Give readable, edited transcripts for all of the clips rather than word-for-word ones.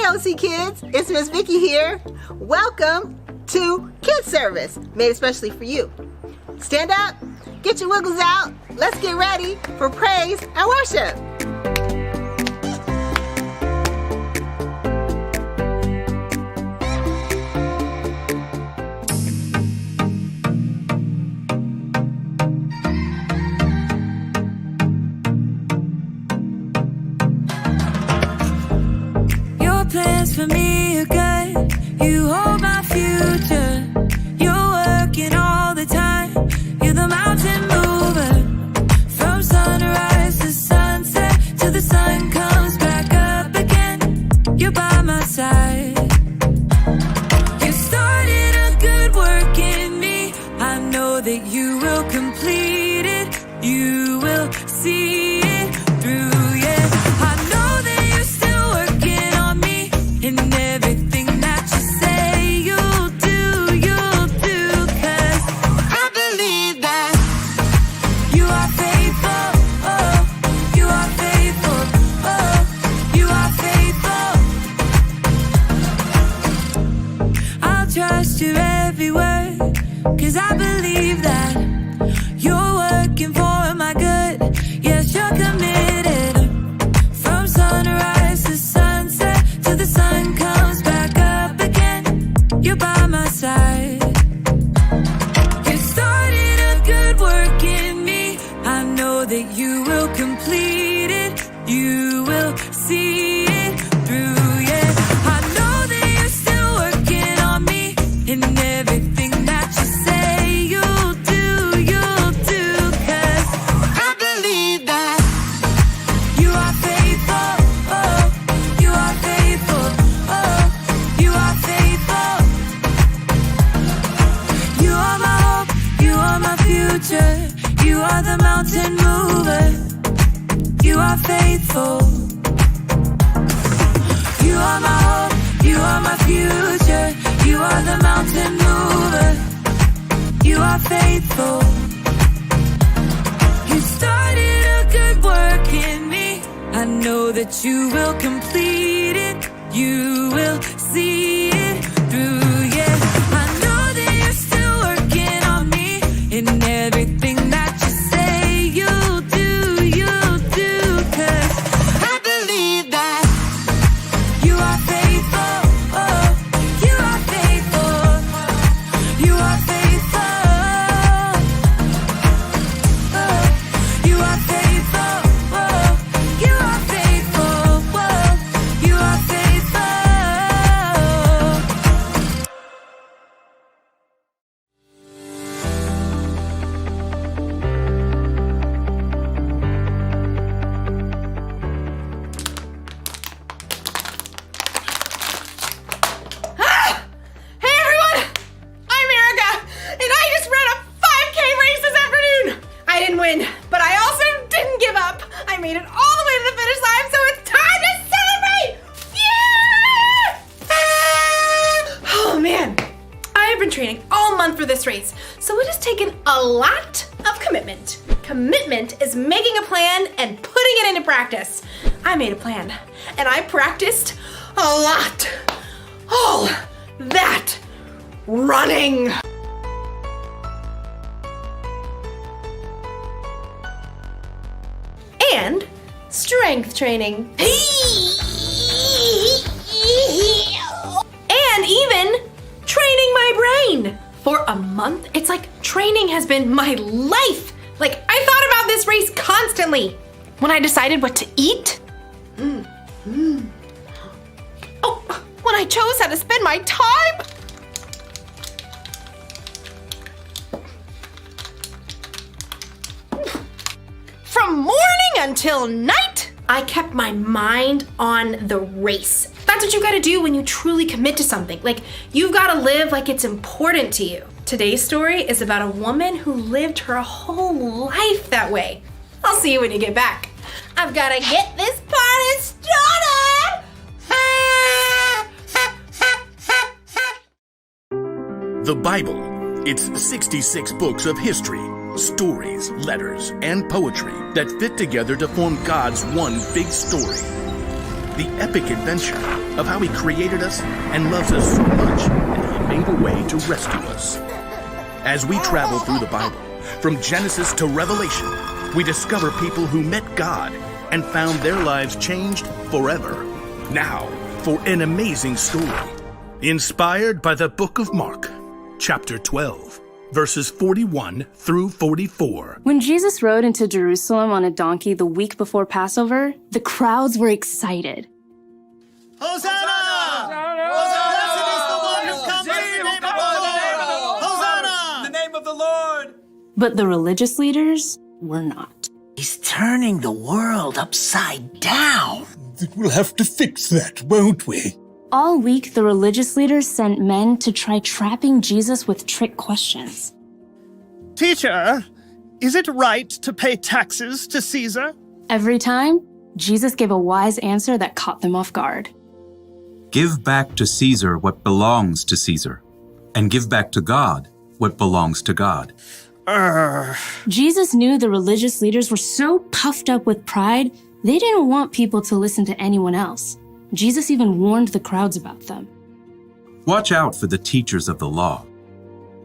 Onederful Kids, it's Miss Vicky here. Welcome to Kids Service, made especially for you. Stand up, get your wiggles out, let's get ready for praise and worship. Plans for me are good. You hold my future. You're working all the time. You're the mountain mover. From sunrise to sunset, till the sun comes back up again. You're by my side. You started a good work in me. I know that you will complete it. You will see it through. And everything that you say you'll do, 'cause I believe that you are faithful, oh, you are faithful, oh, you are faithful. I'll trust your every word, 'cause I believe that you're working for my good. Yes, you're committed. From sunrise to sunset, till the sun comes back up again, you're by my side. You started a good work in me. I know that you will complete it. You will see it through, yeah. I know that you're still working on me. And everything that you say you'll do, 'cause I believe that you are faithful, oh, you are faithful, oh, you are faithful. You are my hope, you are my future. You are the mountain mover. You are faithful. You are my hope, you are my future. You are the mountain mover. You are faithful. You started a good work in me. I know that you will complete it. You will see it through, yeah. I know that you're still working on me. And everything that you say you'll do, 'cause I believe that you are faithful, oh, you are faithful, you are faithful, oh, you are faithful, oh, you are faithful, oh, you are faithful. Hey everyone! I'm Erica, and I just ran a 5K race this afternoon! I didn't win, but I also didn't give up. I made it all the way to the finish line, so it's time to celebrate! Yeah! Oh man, I have been training all month for this race, so it has taken a lot of commitment. Commitment is making a plan and putting it into practice. I made a plan, and I practiced a lot. All that running. And strength training. And even training my brain. For a month, it's like training has been my life. Like, I thought about this race constantly. When I decided what to eat. Oh, when I chose how to spend my time. From morning until night, I kept my mind on the race. That's what you gotta do when you truly commit to something. Like, you've gotta live like it's important to you. Today's story is about a woman who lived her whole life that way. I'll see you when you get back. I've gotta get this party started! The Bible. It's 66 books of history, stories, letters, and poetry that fit together to form God's one big story. the epic adventure of how he created us and loves us so much that he made a way to rescue us. As we travel through the Bible, from Genesis to Revelation, we discover people who met God and found their lives changed forever. Now, for an amazing story, inspired by the book of Mark, chapter 12, verses 41 through 44. When Jesus rode into Jerusalem on a donkey the week before Passover, the crowds were excited. Hosanna! Blessed is the one who comes in the name of the Lord! Hosanna! In the name of the Lord! But the religious leaders were not. He's turning the world upside down. We'll have to fix that, won't we? All week, the religious leaders sent men to try trapping Jesus with trick questions. Teacher, is it right to pay taxes to Caesar? Every time, Jesus gave a wise answer that caught them off guard. Give back to Caesar what belongs to Caesar, and give back to God what belongs to God. Jesus knew the religious leaders were so puffed up with pride, they didn't want people to listen to anyone else. Jesus even warned the crowds about them. Watch out for the teachers of the law.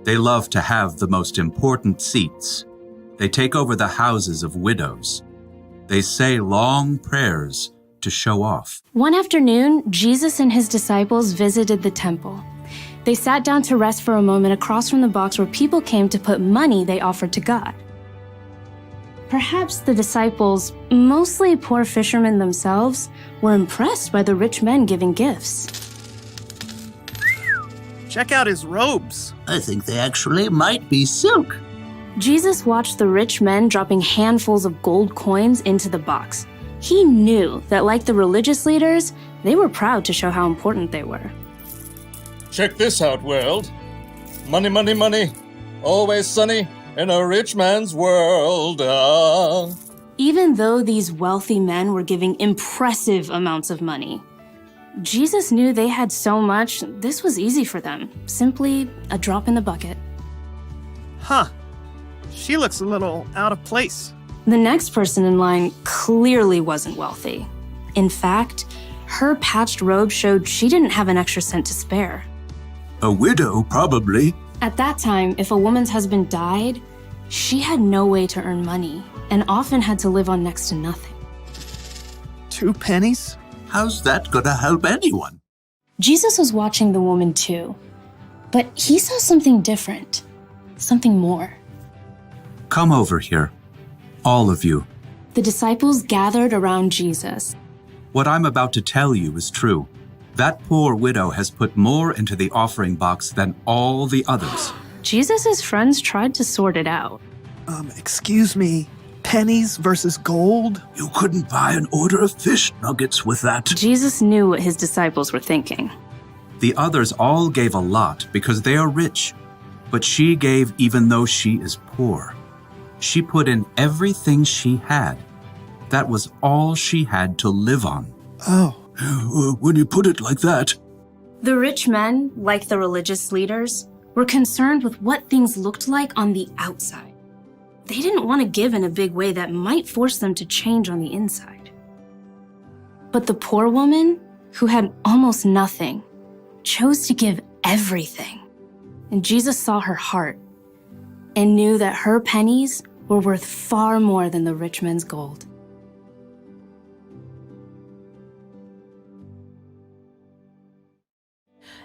They love to have the most important seats. They take over the houses of widows. They say long prayers to show off. One afternoon, Jesus and his disciples visited the temple. They sat down to rest for a moment across from the box where people came to put money they offered to God. Perhaps the disciples, mostly poor fishermen themselves, were impressed by the rich men giving gifts. Check out his robes. I think they actually might be silk. Jesus watched the rich men dropping handfuls of gold coins into the box. He knew that, like the religious leaders, they were proud to show how important they were. Check this out, world. Money, money, money. Always sunny in a rich man's world. Even though these wealthy men were giving impressive amounts of money, Jesus knew they had so much, this was easy for them. Simply a drop in the bucket. Huh. She looks a little out of place. The next person in line clearly wasn't wealthy. In fact, her patched robe showed she didn't have an extra cent to spare. A widow, probably. At that time, if a woman's husband died, she had no way to earn money and often had to live on next to nothing. 2 pennies? How's that gonna help anyone? Jesus was watching the woman too, but he saw something different, something more. Come over here, all of you. The disciples gathered around Jesus. What I'm about to tell you is true. That poor widow has put more into the offering box than all the others. Jesus' friends tried to sort it out. Excuse me, pennies versus gold? You couldn't buy an order of fish nuggets with that. Jesus knew what his disciples were thinking. The others all gave a lot because they are rich, but she gave even though she is poor. She put in everything she had. That was all she had to live on. Oh. When you put it like that. The rich men, like the religious leaders, were concerned with what things looked like on the outside. They didn't want to give in a big way that might force them to change on the inside. But the poor woman, who had almost nothing, chose to give everything. And Jesus saw her heart and knew that her pennies were worth far more than the rich man's gold.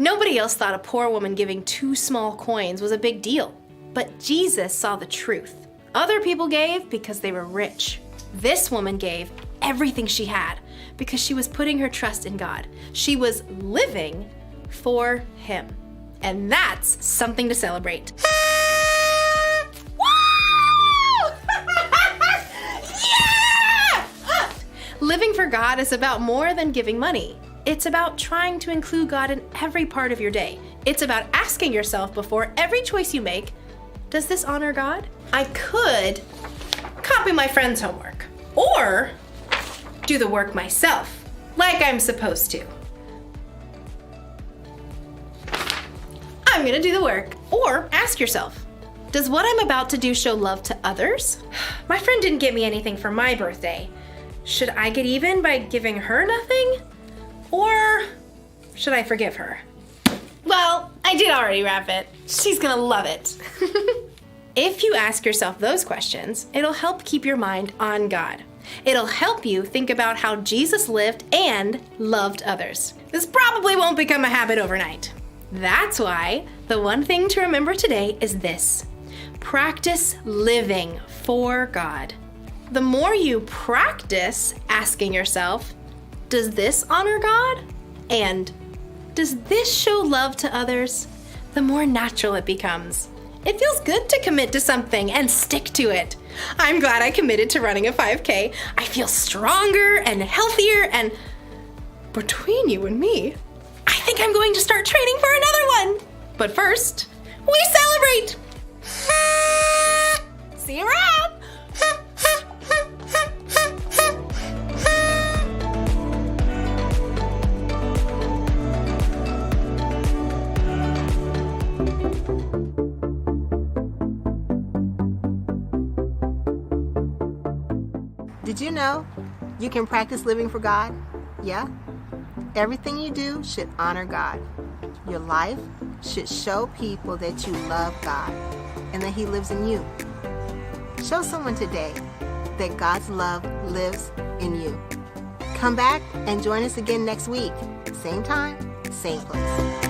Nobody else thought a poor woman giving 2 small coins was a big deal. But Jesus saw the truth. Other people gave because they were rich. This woman gave everything she had because she was putting her trust in God. She was living for Him. And that's something to celebrate. Woo! Yeah! Living for God is about more than giving money. It's about trying to include God in every part of your day. It's about asking yourself before every choice you make, does this honor God? I could copy my friend's homework or do the work myself, like I'm supposed to. I'm gonna do the work. Or ask yourself, does what I'm about to do show love to others? My friend didn't get me anything for my birthday. Should I get even by giving her nothing? Or should I forgive her? Well, I did already wrap it. She's gonna love it. If you ask yourself those questions, it'll help keep your mind on God. It'll help you think about how Jesus lived and loved others. This probably won't become a habit overnight. That's why the one thing to remember today is this: practice living for God. The more you practice asking yourself, does this honor God? And does this show love to others? The more natural it becomes. It feels good to commit to something and stick to it. I'm glad I committed to running a 5K. I feel stronger and healthier, and between you and me, I think I'm going to start training for another one. But first, we celebrate! See you around! Did you know you can practice living for God? Yeah? Everything you do should honor God. Your life should show people that you love God and that He lives in you. Show someone today that God's love lives in you. Come back and join us again next week. Same time, same place.